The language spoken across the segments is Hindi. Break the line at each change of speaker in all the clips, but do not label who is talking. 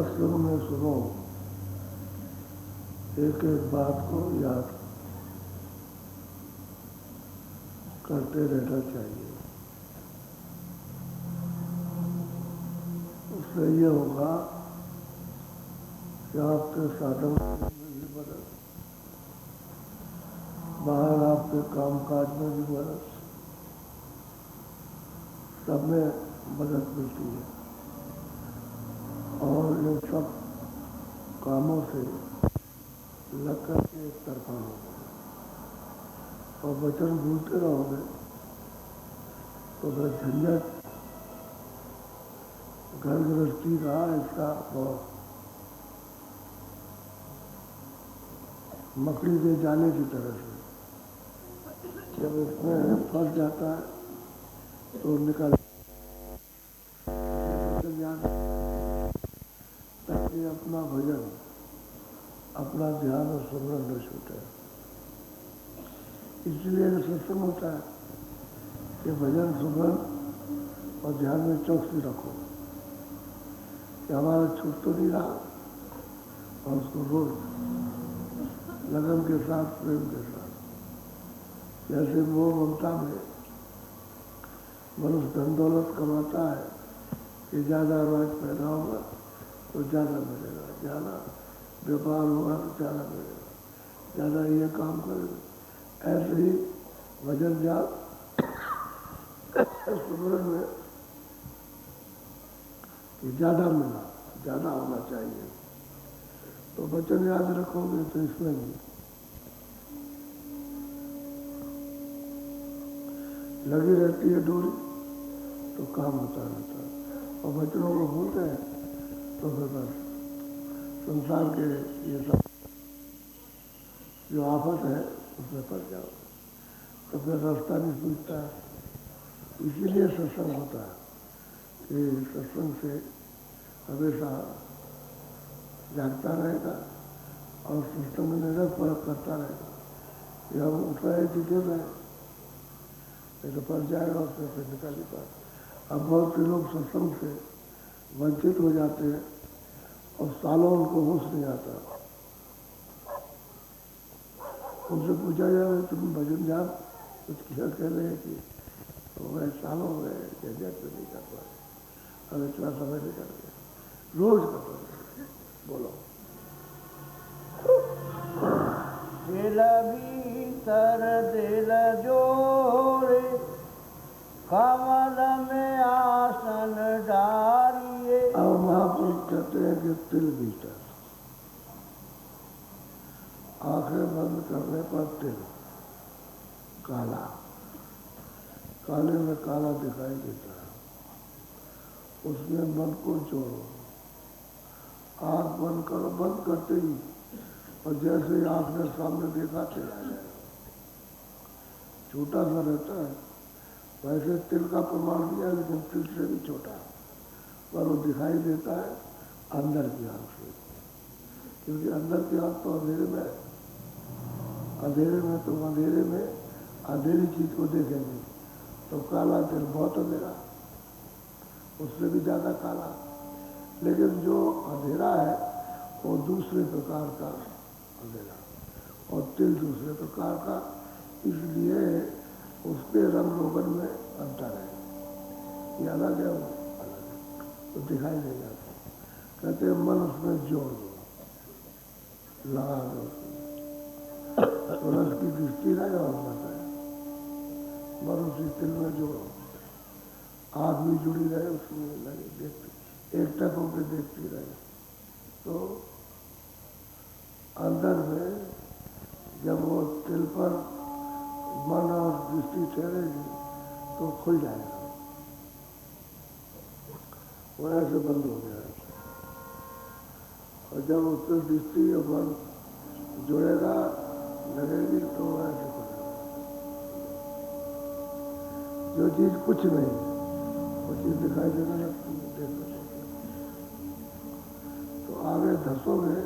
सत्संग में सुनो, एक एक बात को याद करते रहना चाहिए। उससे ये होगा कि आपके साधन में भी मदद, बाहर आपके कामकाज में भी मदद, सब में मदद मिलती है। और ये सब कामों से लग कर के एक तरफा होगा और वचन भूलते रहोगे तो फिर झंझट घर गृहस्थी का इसका बहुत मकड़ी के जाले की तरह से जब इसमें फंस जाता है तो निकल ताकि अपना भजन, अपना ध्यान और स्मरण न छूटे। इसलिए सत्संग होता है कि भजन, स्मरण और ध्यान में चौकसी रखो कि हमारा छूट तो नहीं रहा, और उसको रोज लगन के साथ, प्रेम के साथ, जैसे मोह ममता में मनुष्य धन दौलत कमाता है कि ज़्यादा राज पैदा होगा तो ज़्यादा मिलेगा, ज़्यादा व्यापार होगा तो ज़्यादा मिलेगा, ज़्यादा ये काम करेगा। ऐसे ही भजन जाप सुमरन में कि ज़्यादा मिला, ज़्यादा होना चाहिए। तो वचन याद रखोगे तो इसमें भी लगी रहती है डोरी, तो काम होता रहता है। और वचनों को भूलते हैं तो फिर बस संसार के ये सब जो आफत है उसमें फंस जाओ, तो फिर रास्ता नहीं सूझता है। इसीलिए सत्संग होता है कि सत्संग से हमेशा जागता रहेगा और सत्संग में निरंतर करता रहेगा कि हम उठ रहे कि गिर रहे, नहीं तो फंस जाएगा, उसमें फिर निकल नहीं पाता। अब बहुत से लोग सत्संग से वंचित हो जाते हैं और सालों उनको होश नहीं आता। उनसे पूछा जाए तुम भजन जाप कुछ किया कह रहे हैं कि हो गए, सालों हो गए, जैसे तो नहीं कर पाए, अब इतना समय नहीं कर गया, रोज करते हैं। बोलो
दिल भीतर दिल जोड़े, कमल में आसन डालिए।
अब महापुरुष कहते हैं कि तिल भीतर, आंखें बंद करने पर तिल काला, काले में काला दिखाई देता है, उसमें मन को जोड़ो, आंख बंद करो, बंद करते ही और जैसे ही आंख ने सामने देखा तिल आ जाएगा। छोटा सा रहता है, वैसे तिल का प्रमाण दिया, लेकिन तिल से भी छोटा, पर वो दिखाई देता है अंदर की आंख से, क्योंकि अंदर की आंख तो अंधेरे में है, अंधेरे में तो अंधेरे में अंधेरी चीज को देखेंगे तो काला तिल बहुत अंधेरा, उससे भी ज़्यादा काला। लेकिन जो अंधेरा है वो दूसरे प्रकार का अंधेरा और तिल दूसरे प्रकार का, इसलिए उसके रंग रोगन में अंतर है, ये अलग है, वो अलग है, तो दिखाई नहीं जाता। कहते हैं मन उसमें जोड़ दो, लगा दो, तो रस की दृष्टि रहे और मत है, मन उसी तिल में जोड़ो, आँख भी जुड़ी रहे, उसमें लगे देखती, एक टक होकर देखती रहे, तो अंदर में जब वो तिल पर मन और दृष्टि ठहरेगी तो खुल जाएगा, वो ऐसे बंद हो गया। और जब उससे दृष्टि और मन जुड़ेगा लगेगी तो वो ऐसे खुलेगा। जो चीज कुछ नहीं वो चीज दिखाई देने लगती है, देख सकते। तो आगे धसोगे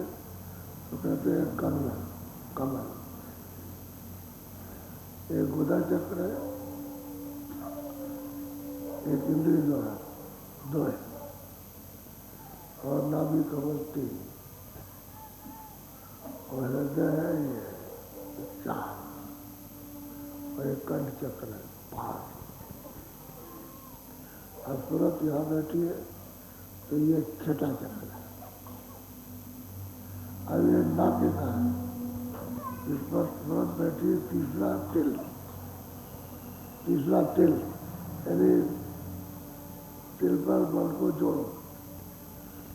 तो कहते हैं कमल, कमल एक गुदा चक्र है, एक इंद्रिय द्वारा, दो है, और नाभि कमल 3 और हृदय है ये 4 और एक कंठ चक्र है 5। अब सूरत यहाँ बैठी है तो ये 6ठा चक्र है। अब ये नाभि का है, इस पर सूरत बैठी है 3रा तिल। 3रा तिल यानी तिल पर बल को जोड़ो,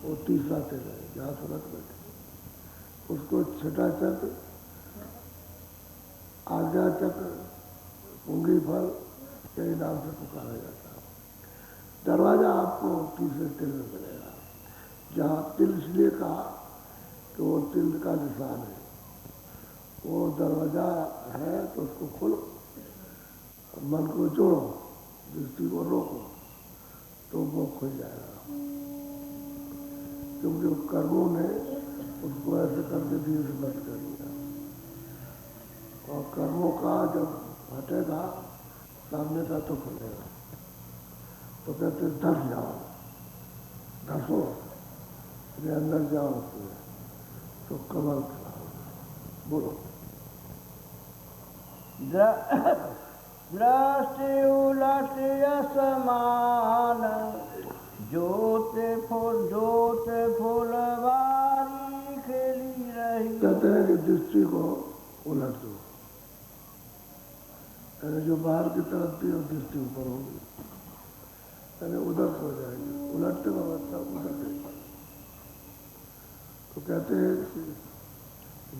वो 3रा तिल है जहाँ सूरत बैठी। उसको 6ठा चक्र, आज्ञा चक्र, पुंगी फल यही नाम से पुकारा जाता है। दरवाजा आपको 3रे तिल में मिलेगा। जहाँ तिल इसलिए कहा कि वो तिल का निशान है, वो दरवाजा है तो उसको खोलो, मन को जोड़ो, दृष्टि को रोको तो वो खुल जाएगा। क्योंकि कर्मों ने उसको ऐसे करके धीरे से बंद कर दिया। और कर्मों का जब हटेगा सामने का तो खुलेगा। तो कहते धस जाओ, धसो, मेरे अंदर जाओ उसमें तो कमल खिलाओ। बोलो।
दृष्टि उलट असमान, जोत फुलवारी खिली रही।
कहते हैं कि दृष्टि को उलट दो, यानी जो बाहर की तरफ थी वो दृष्टि ऊपर होगी, यानी उधर हो जाएगी। उलटते का मतलब उधर देखा। तो कहते हैं कि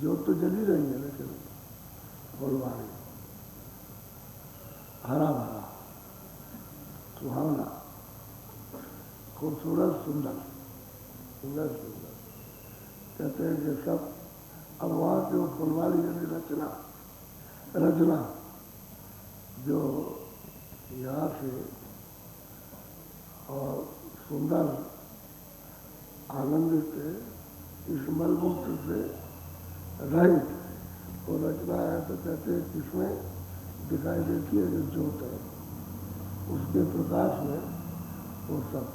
जोत तो जली रही है लेकिन फुलवारी हरा भरा सुहावना खूबसूरत सुंदर सुंदर सुंदर। कहते हैं कि सब अब वहाँ की वो फुलवारी यानी रचना जो यहाँ से और सुंदर आनंदित इस मलमुक्त से रहित वो रचना है। तो कहते हैं किसमें दिखाई देती है जो ज्योत है, उसके प्रकाश में वो सब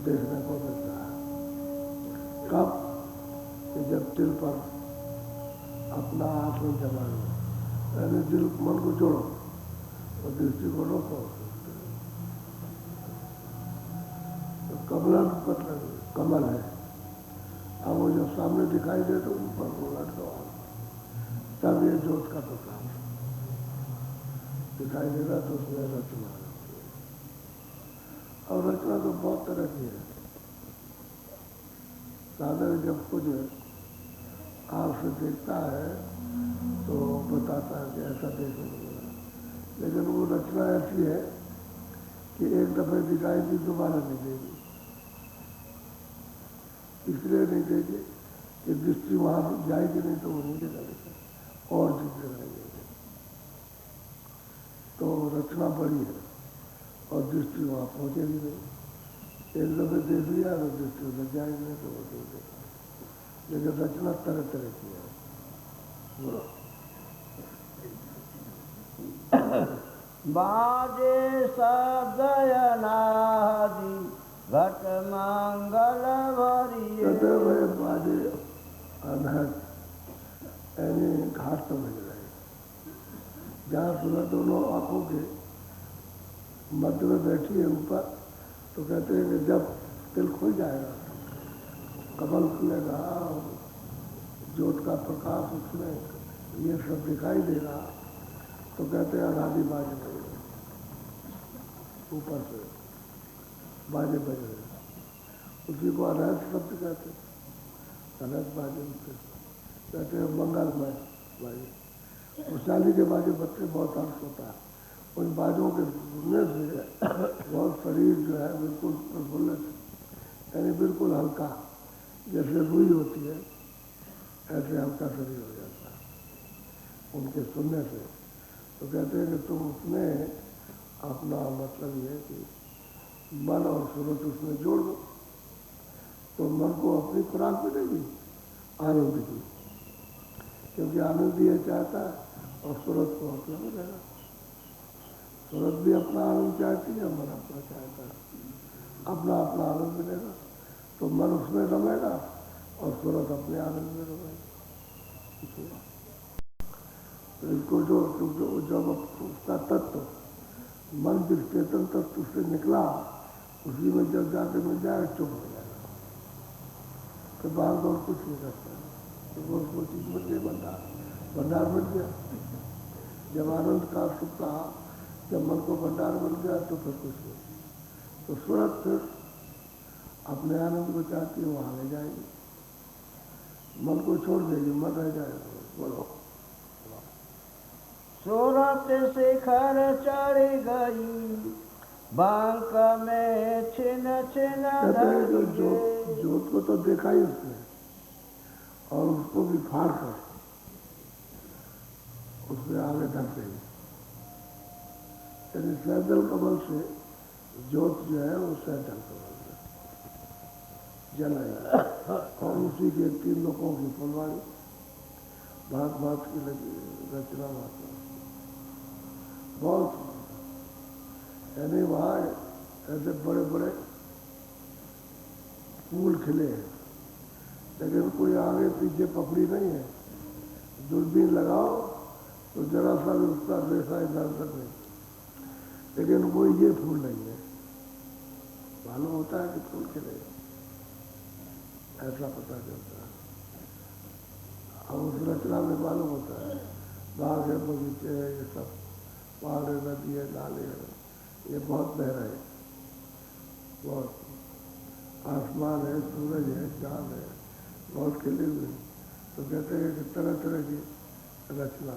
देखने को मिलता है। कब कि जब तिल पर अपना आत्म जमा लो, यानी दिल मन को जोड़ो और दृष्टि को रोको। तो कमलन मतलब कमल है। अब वो जब सामने दिखाई दे तो ऊपर को उलट दो, तब ये ज्योत का प्रकाश दिखाई देगा तो उसमें रचना होती है। और रचना तो बहुत तरह की है। साधक जब कुछ आपसे देखता है तो बताता है कि ऐसा देखने को मिला, लेकिन वो रचना ऐसी है कि एक दफे दिखाई दी दोबारा नहीं देगी। इसलिए नहीं देगी कि दृष्टि वहाँ जाएगी नहीं तो वो नहीं दिखाएगी और दिखने लगेगी। तो रचना बड़ी है और दृष्टि वहाँ पहुँचेगी नहीं। एक दफे देख लिया तो दृष्टि लग जाएगी नहीं तो वो नहीं देगा। लेकिन रचना तरह तरह की है।
बाजे सदयनादि घट मंगल भरी।
कहते भाई बाजे अनहद यानी घाट तो बज रहे, जहाँ सुना दोनों आंखों के मध्य में बैठी है ऊपर। तो कहते हैं कि जब तिल खुल जाएगा, कमल खुलेगा, ज्योत का प्रकाश उसमें ये सब दिखाई देगा, तो कहते हैं अनादि बाजे बज रहे, ऊपर से बाजे बज रहे। उसी को अनहद शब्द कहते हैं। अनहद बाजे कहते हैं मंगलमय बाजे। और चाली के बाजे बच्चे बहुत अर्थ होता है। उन बाजों के सुनने से बहुत शरीर जो है बिल्कुल प्रफुल्लित, यानी बिल्कुल हल्का, जैसे रुई होती है ऐसे हल्का शरीर हो जाता है उनके सुनने से। तो कहते हैं कि तुम उसमें अपना मतलब ये कि मन और सूरत उसमें जोड़ दो तो मन को अपनी खुराक मिलेगी आनंद की, क्योंकि आनंद ये चाहता है और सूरत को अपना मिलेगा। सूरत भी अपना आनंद चाहती है, मन अपना चाहता है। अपना अपना आनंद मिलेगा, तो मन उसमें रमेगा और सूरत अपने आनंद में रमेगा। तो इसको जो जब उसका तत्व मन जिस चेतन तत्व से निकला, उसी में जब जाके मिल जाए चुप हो जाएगा, तो बाहर तो कुछ नहीं करता है, तो उसको चीज मिल गई, भंडार मिल गया। जब आनंद का सुख कहा, जब मन को भंडार मिल गया तो फिर कुछ नहीं। तो सूरत फिर अपने आनंद को चाहती है, वहां ले जाएगी, मन को छोड़ देगी, मन रह जाएगा। बोलो।
सूरत शिखर चढ़ गई, बांक में छिन छिन
जोत को तो देखा ही उसने, और उसको भी फाड़ कर उसने आगे ढक गई। यानी सैदल कमल से जोत जो है वो सैदल कमल से जलाई, और उसी के 3 लोगों की फुलवाड़ी भात भात की लगी रचना माता बहुत। यानी वहाँ ऐसे बड़े बड़े फूल खिले हैं, लेकिन कोई आगे पीछे पकड़ी नहीं है। दूरबीन लगाओ तो जरा सा भी उसका रेशा इधर उधर नहीं, लेकिन वो ये फूल नहीं है। मालूम होता है कि फूल खिले, ऐसा पता चलता है। और उस रचना में मालूम होता है बाग है, बगीचे है, ये सब पहाड़ है, नदी है, नाले है, ये बहुत बह रहे हैं, बहुत आसमान है, सूरज है, चांद है, बहुत खिले हुए। तो कहते हैं कि तरह तरह की रचना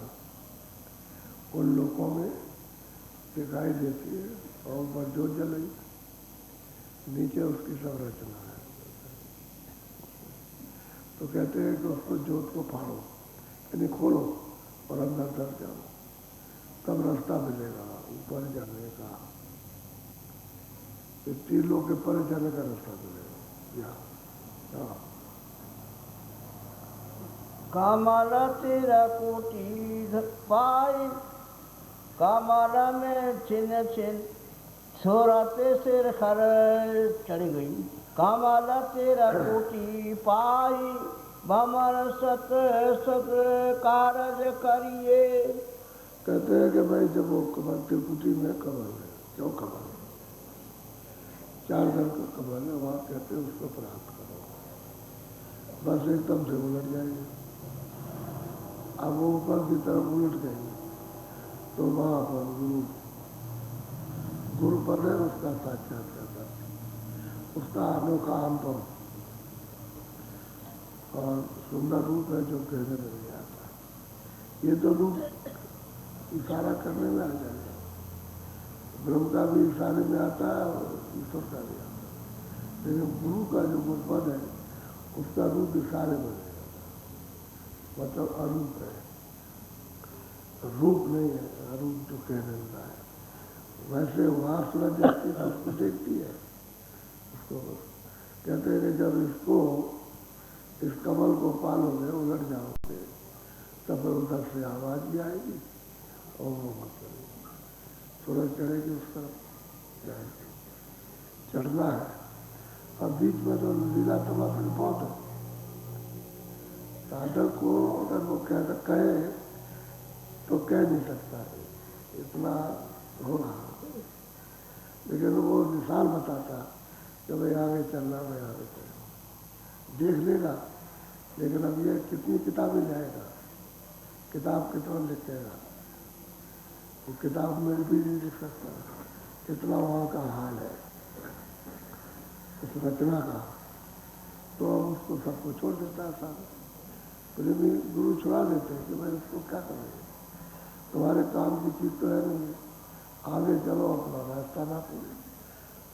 उन लोगों में दिखाई देती है, और ऊपर जोत जल रही, नीचे उसकी सब रचना है। तो कहते हैं कि उसको जोत को फाड़ो, यानी खोलो और अंदर धर जाओ, तब रास्ता मिलेगा ऊपर जाने का। 3 लोग के पर जाने का रास्ता मिलेगा।
कमल तिरकुटी पाई, कमल में छिन छिन सूरत शिखर चढ़ गई, कमल तिरकुटी पाई, भमर सत सत कारज करिए।
कहते हैं कि भाई जब वो कमल तिरकुटी में कमल है, क्यों कमल 4 दल का कमल है, वहाँ कहते हैं उसको प्राप्त करो, बस एकदम से उलट जाएगी। अब वो ऊपर की तरफ उलट गई तो वहाँ पर गुरु पर है उसका साक्षात्कार, उसका अनोखा अनुभव और सुंदर रूप है जो कहने में नहीं आता। ये तो रूप इशारा करने में आ जाएगा, ब्रह्म का भी इशारे में आता है और ईश्वर का भी आता है, लेकिन गुरु का जो गुरुपद है उसका रूप इशारे में नहीं आता, मतलब अरूप है, रूप नहीं है, अरूप जो कहने लगा है। वैसे वहाँ सूरज जाती है उसको देखती है, उसको कहते हैं कि जब इसको इस कमल को पालोगे, उलट जाओगे, तब उधर से आवाज भी आएगी और वो मत करेगी, सूरज चढ़ेगी उस तरफ जाएगी, चढ़ना है। और बीच में तो लीला तमाशा बहुत है, साधक को अगर वो कहे तो कह नहीं सकता है, इतना हो रहा, लेकिन वो निशान बताता कि भाई आगे चलना, भाई आगे चलना, देख लेगा। लेकिन अब ये कितनी किताबें जाएगा, किताब कितना लिखेगा, वो किताब में भी नहीं लिख सकता, इतना वहाँ का हाल है उस रचना का। तो अब उसको सबको छोड़ देता है सारा, फिर भी गुरु छुड़ा देते हैं कि भाई उसको क्या करेंगे, तुम्हारे काम की चीज़ तो है नहीं, आगे चलो, अपना रास्ता नापो,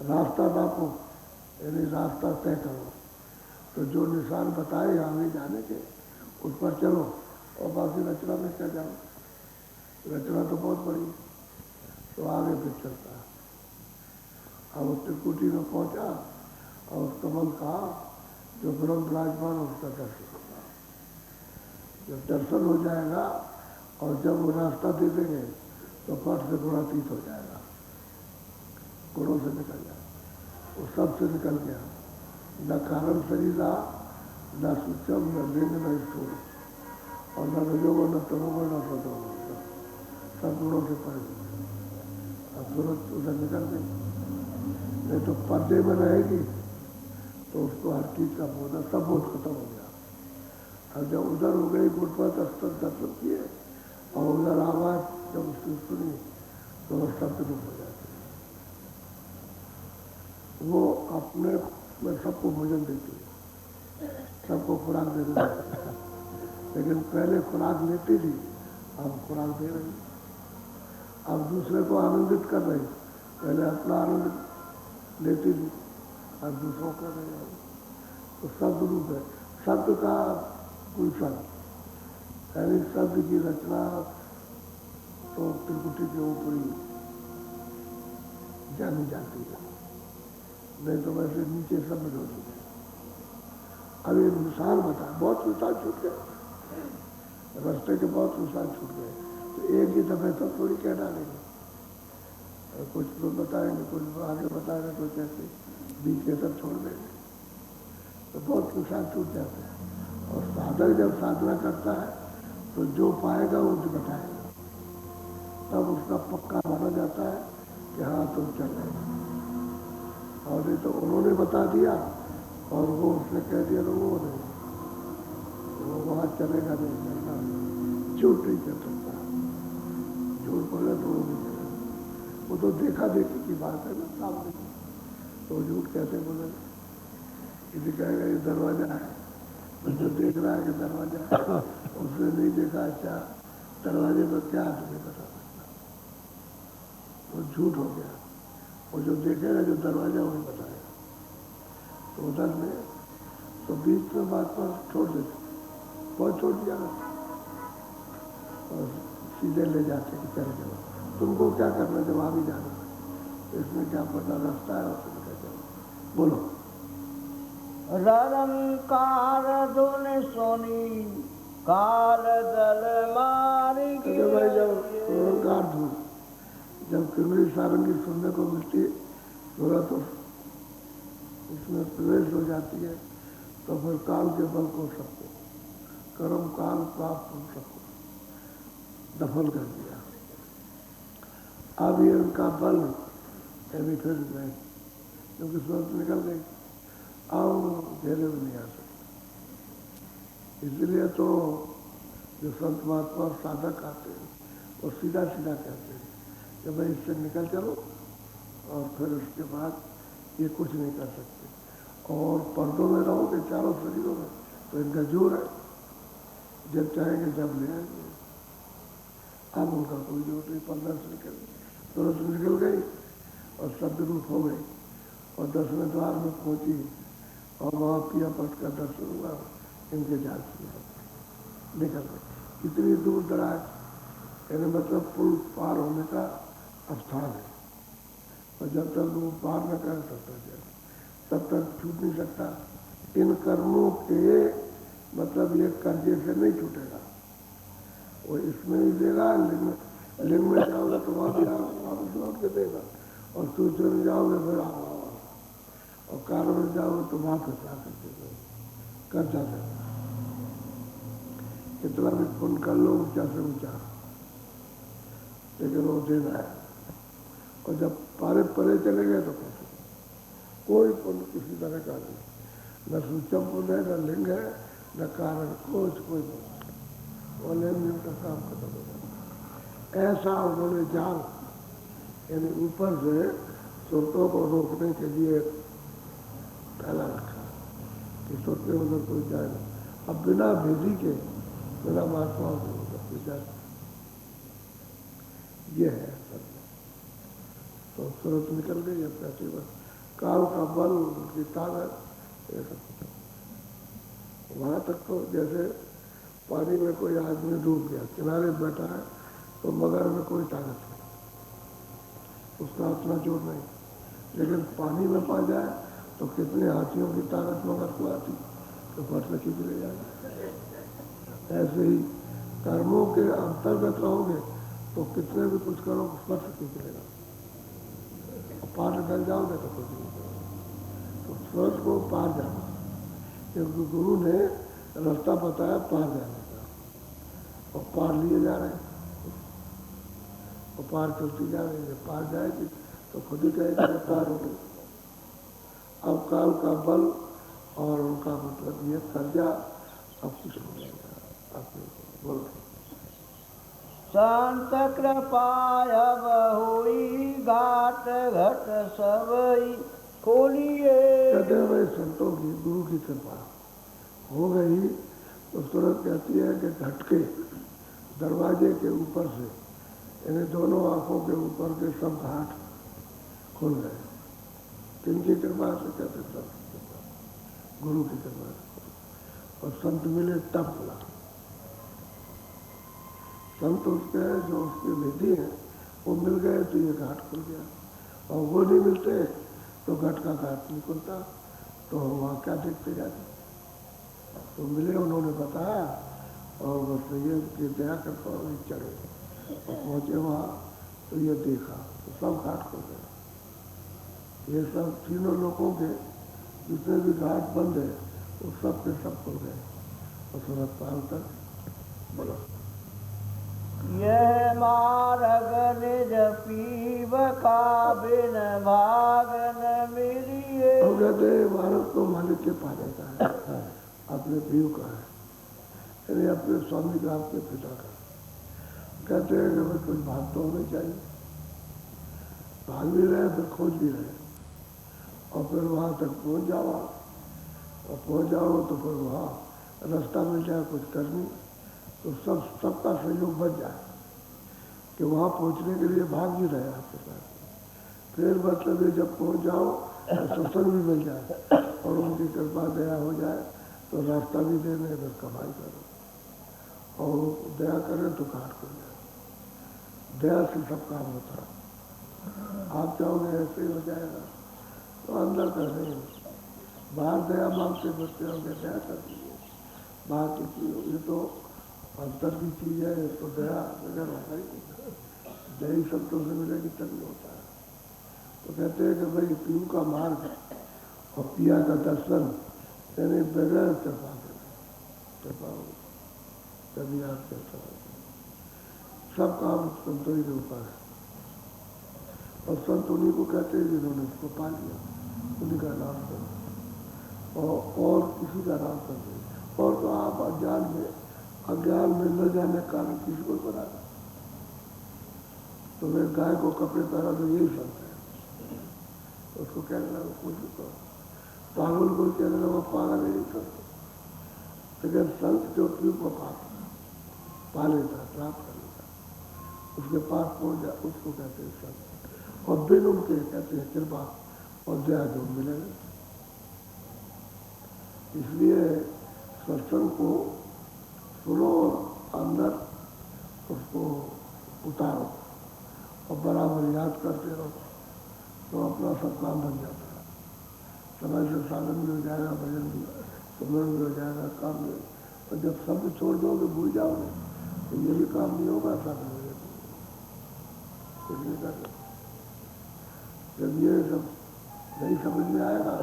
रास्ता नापो यानी रास्ता तय करो। तो जो निशान बताए आगे जाने के उस पर चलो, और बाकी रचना में क्या जाओ, रचना तो बहुत बड़ी है, तो आगे फिर चलता है। अब उस त्रिकुटी में पहुँचा और उस कमल कहा जो ब्रह्म विराजमान उसका दर्शन होगा। जब दर्शन हो जाएगा और जब वो रास्ता दे देंगे तो फट से गुणातीत हो जाएगा, गुणों से निकल जाएगा। वो सबसे निकल गया। न कारण शरीरा, न सूचम, न लिंग, न स्थूल, और न रजोगुण, न तमोगुण, न सतोगुण, सब गुणों से परे। अब सूरज उधर निकल गई, नहीं तो पर्दे में रहेगी तो उसको हर चीज का बोध, सब बोध खत्म हो गया। अब जब उधर हो गई गुटपत अस्तर दर्शन किए और उधर आवाज जब उसकी सुनी तो वह शब्द रूप हो जाती है। वो अपने में सबको भोजन देती है, सबको खुराक दे देती है, लेकिन पहले खुराक लेती थी, अब खुराक दे रही, अब दूसरे को आनंदित कर रही। पहले अपना आनंद लेती थी, अब दूसरों कर रही है। तो शब्द रूप है। शब्द का गुलशन, यानी शब्द की रचना तो त्रिकुटी के ऊपर ही जानी जाती है, नहीं तो वैसे नीचे शब्द होती है। अब एक मिसाल बता, बहुत मिसाल छूट गए, रास्ते के बहुत मिसाल छूट गए, तो एक ही दफे सब थोड़ी कह डालेंगे, कुछ तो बताएंगे, कुछ आगे बताएंगे, कुछ ऐसे बीच के सब छोड़ देंगे, तो बहुत मिसाल छूट जाते हैं। और साधक जब साधना करता है तो जो पाएगा वो जो बताएगा, तब उसका पक्का माना जाता है कि हाँ तुम चल रहे। और ये तो उन्होंने बता दिया और वो उसने कह दिया तो वो नहीं, वो वहाँ चलेगा नहीं, चलता झूठ नहीं चल सकता, झूठ बोले तो वो नहीं चलेगा। वो तो देखा देखी की बात है ना सामने, तो झूठ कैसे बोले? किसी कहेगा ये दरवाजा है, जो देख रहा है कि दरवाजा है, उसने नहीं देखा, अच्छा दरवाजे पर क्या है तुम्हें बता सकता, वो झूठ हो गया। और जो देखेगा जो दरवाजा वही बताएगा। तो उधर में तो बीच में बात पर छोड़ देते, बहुत छोड़ दिया और सीधे ले जाते कि चले जाओ, तुमको क्या करना जब वहाँ भी जाना है, इसमें क्या पता रास्ता है, और तुम क्या जाओ। बोलो।
रंकार धुन सोनी काल दल मारी
भाई जब रंकार धुन, जब किरली सारंगी सुनने को मिलती थोड़ा तो उसमें प्रवेश हो जाती है, तो फिर काल के बल को सबको कर्म काल प्राप्त हो सबको दफन कर दिया। अब ये उनका बल अभी फिर नहीं, क्योंकि सूरज निकल गई, अब घेरे में नहीं आ सकते। इसलिए तो जो संत महात्मा और साधक आते हैं वो सीधा सीधा कहते हैं कि भाई इससे निकल चलो, और फिर उसके बाद ये कुछ नहीं कर सकते। और पर्दों में रहोगे चारों शरीरों में तो इनका जोर है, जब चाहेंगे जब ले आएंगे। अब उनका कोई जोर नहीं, पर्दा से निकल तुरंत निकल गई और शब्द रूप हो गई और 10वें द्वार में पहुंची और वहाँ पिया पट का दर्शन हुआ, इनके जाल से निकल गए। कितनी दूर दराज, यानी मतलब पुल पार होने का स्थान है, और जब तक वो पार न कर सकता तब तक छूट नहीं सकता। इन कर्मों के मतलब ये कर्जे से नहीं छूटेगा, वो इसमें भी देगा, लिंग में जाओगे तो वहाँ भी वापस लौट के देगा, और सूत्र में जाओगे फिर और कारण में जाओगे तो वापस आकर देगा, कर्जा देगा। कितना भी पुण्य कर लो ऊंचा से ऊंचा, लेकिन वो देना है। और जब पारे परे चले गए तो कैसे? कोई पुण्य किसी तरह का नहीं, न सूचम पुण्य है, न लिंग है, न कारण, कोई पुण्य, वो लेन का काम खत्म हो जाता। ऐसा उन्होंने जाल, यानी ऊपर से सुरतों को रोकने के लिए पहला रखा कि सुरते उधर कोई जाए ना। अब बिना भेदी के, बिना महात्माओं के उधर कोई जाए, ये है सब। तो सूरत निकल गई, अब कैसे बस काल का बल, उनकी ताकत, ये सब। वहाँ तक तो जैसे पानी में कोई आदमी डूब गया, किनारे बैठा है, तो मगर में कोई ताकत नहीं, उसका अपना जोर नहीं, लेकिन पानी में पा जाए तो कितने हाथियों की ताकत मगर को आती तो फट से खींच ले जाए। ऐसे ही कर्मों के अंतर्गत रहोगे तो कितने भी कुछ करो फट से खींच लेगा, पार निकल जाओगे तो कुछ नहीं करोगे। स्वर्ग को पार जाना, क्योंकि गुरु ने रास्ता बताया पार जाने का, और पार लिए जा रहे हैं, और पार चलती जा रही है। पार जाएगी तो खुद ही कहेगी पार हो गई। अब काल का बल और उनका मतलब ये कर्जा अब कुछ हो जाएगा। आपने बोलो
संत कृपाय बहुई घाट घट सबई खोलिए।
कहते हैं भाई संतों की गुरु की कृपा हो गई तो तुरंत कहती है कि घट के दरवाजे के ऊपर से, यानी दोनों आंखों के ऊपर के सब घाट खुल गए। किनकी कृपा से? कहते संत की कृपा, गुरु की कृपा से। और संत मिले तब खुला। संत उसके जो उसकी विधि है वो मिल गए तो ये घाट खुल गया, और वो नहीं मिलते तो घट का घाट नहीं खुलता, तो वहाँ क्या देखते जाते। तो मिले, उन्होंने बताया, और बस ये कि दया करता और चढ़े, और पहुँचे वहाँ तो ये देखा तो सब घाट खुल गए। ये सब तीनों लोगों के जितने भी घाट बंद है वो सब के सब खुल गए, और सूरत पार तक बोला।
यह मार्ग निज पीव का बिन भागन मिलिए।
हम कहते हैं मार्ग तो मालिक के पाने का है, अपने पीव का है, यानी अपने स्वामी का, अपने पिता का। कहते हैं कि भाई कुछ भाग तो होने चाहिए, भाग भी रहे फिर खोज भी रहे, और फिर वहाँ तक पहुँच जाओ, और पहुँच जाओ तो फिर वहाँ रास्ता मिल जाए कुछ करनी, तो सबका सहयोग बच जाए कि वहाँ पहुँचने के लिए भाग भी रहे आपके साथ। फिर मतलब ये जब पहुँच जाओ तो सत्संग भी मिल जाए, और उनकी कृपा दया हो जाए तो रास्ता भी दे दें, फिर कमाई करो, और दया करें तो घाट खुल जाए। दया से सब काम होता है। आप चाहोगे ऐसे ही हो जाएगा तो अंदर कर रहे हैं, बाहर दया मांगते बच्चे होंगे दया कर दीजिए, बाहर की चीज ये तो अंतर की चीज़ है, तो दया बगैर होता ही नहीं, दया शब्दों से मिलेगी तभी होता है। तो कहते हैं कि भाई पीऊ का मार्ग और पिया का दर्शन, यानी बगैर कृपा कृपा तभी आप चलता है। सब काम संतों के ऊपर है, और संत उन्हीं को कहते हैं जिन्होंने उसको पा लिया, उन्हीं का नाम कर, और किसी का नाम कर दे। और तो आप अज्ञान में न जाने कारण किसी को बना दे। तो वे गाय को कपड़े पहना तो यही संत है, उसको कहने लगा कुछ भी करो, पागल को कहने लगा पागल यही संत। लेकिन संत जो पीऊ को पा लेता, प्राप्त कर लेता, उसके पास पहुँच जाए, उसको कहते हैं संत। और बिन उनके कहते हैं कृपा और दया जो मिलेगा। इसलिए सत्संग को सुनो और अंदर उसको उतारो, और बराबर याद करते रहो, तो अपना सब काम बन जाता है। समय से साधन भी हो जाएगा, भजन भी, सुमरण भी हो जाएगा, काम भी। और जब सब छोड़ दोगे, भूल जाओगे, तो ये भी काम नहीं होगा, साधन हो जाएगा। इसलिए करते, जब ये सब नहीं समझ में आएगा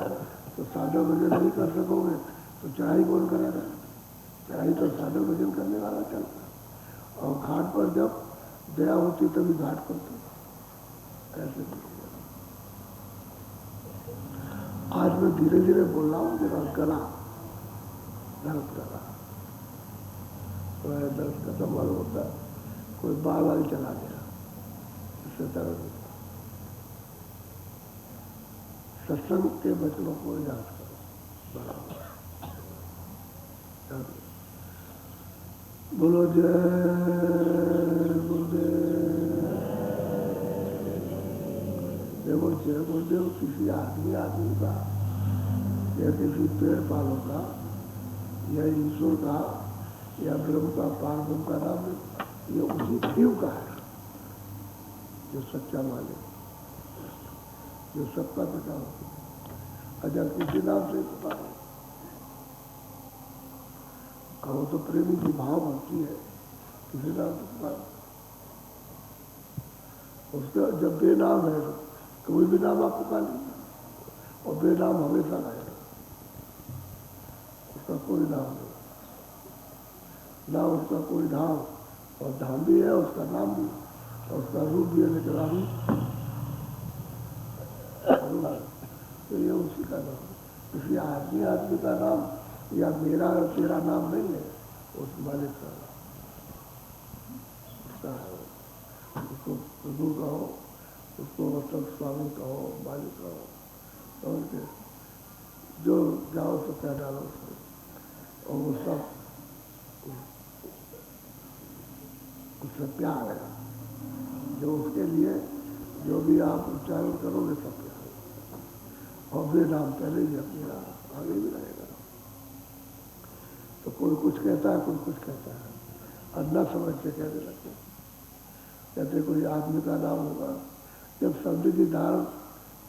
तो साधन भजन नहीं कर सकोगे, तो चढ़ाई कौन करेगा? चढ़ाई तो साधन भजन करने वाला चलता है। और घाट पर जब दया होती तभी घाट पड़ता, ऐसे आज मैं धीरे धीरे बोल रहा हूँ, जरा गला दर्द कर रहा, तो दर्द खत्म वाला होता है, कोई बाल वाल चला गया, इससे दर्द होता। सत्संग के वचनों को याद करो बराबर। बोलो जय गुरुदेव। देखो जय गुरुदेव किसी आदमी का या किसी पेड़ पालों का या ईश्वर का या ब्रह्म का पारब्रह्म का नाम, ये उसी शिव का है जो सच्चा मालिक, जो सबका पिता होता है। अगर किसी नाम से पुकारो, वो तो प्रेमी की भाव होती है, किसी नाम से पुकारो। उसका जब बेनाम है, कोई भी नाम आप पुकार लीजिए, और बेनाम हमेशा रहेगा। उसका कोई नाम नहीं, ना उसका कोई धाम, और धाम भी है उसका नाम भी, और उसका रूप भी है, लेकिन अभी तो ये उसी का नाम है। किसी आदमी का नाम या मेरा और तेरा नाम नहीं है, उस मालिक का नाम उसका है। उसको प्रभु कहो, उसको मतलब स्वामी कहो, मालिक कहो, तो उनके जो जाओ तो क्या डालो उसको, और वो सब उससे प्यार है। जो उसके लिए जो भी आप उच्चारण करोगे सब प्यार है। और वे नाम पहले ही अपने आगे भी रहेगा। तो कोई कुछ कहता है, कोई कुछ कहता है, अन्ना समझ से कहने लगते, कहते कोई आदमी का नाम होगा, जब शब्द की धार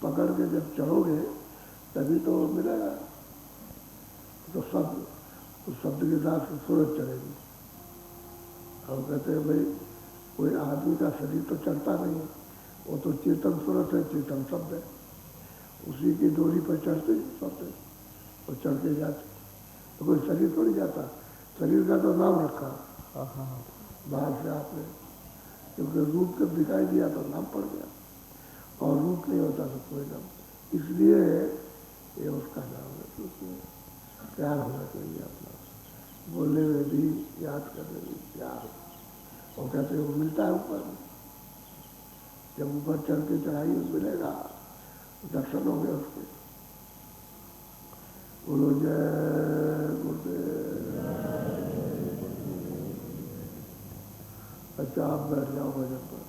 पकड़ के जब चढ़ोगे तभी तो मिलेगा। तो शब्द उस शब्द के साथ सूरज चढ़ेगी। और कहते हैं भाई कोई आदमी का शरीर तो चढ़ता नहीं है, वो तो चेतन सूरज है, चेतन शब्द है, उसी की डोरी पर चढ़ते शब्द है, वो चढ़ के जाते। तो कोई शरीर थोड़ी जाता, शरीर का तो नाम रखा बाहर से आपने, क्योंकि रूप जब दिखाई दिया तो नाम पड़ गया, और रूप नहीं होता तो कोई नाम, इसलिए ये उसका नाम है। तो उसमें प्यार होना चाहिए अपना, बोलने में भी, याद करने में प्यार। और कहते वो मिलता है ऊपर, जब ऊपर चढ़ के चढ़ाई मिलेगा, दर्शन हो गए उसके। बोलो जय गुरुदेव। अच्छा आप बैठ जाओ भजन पर।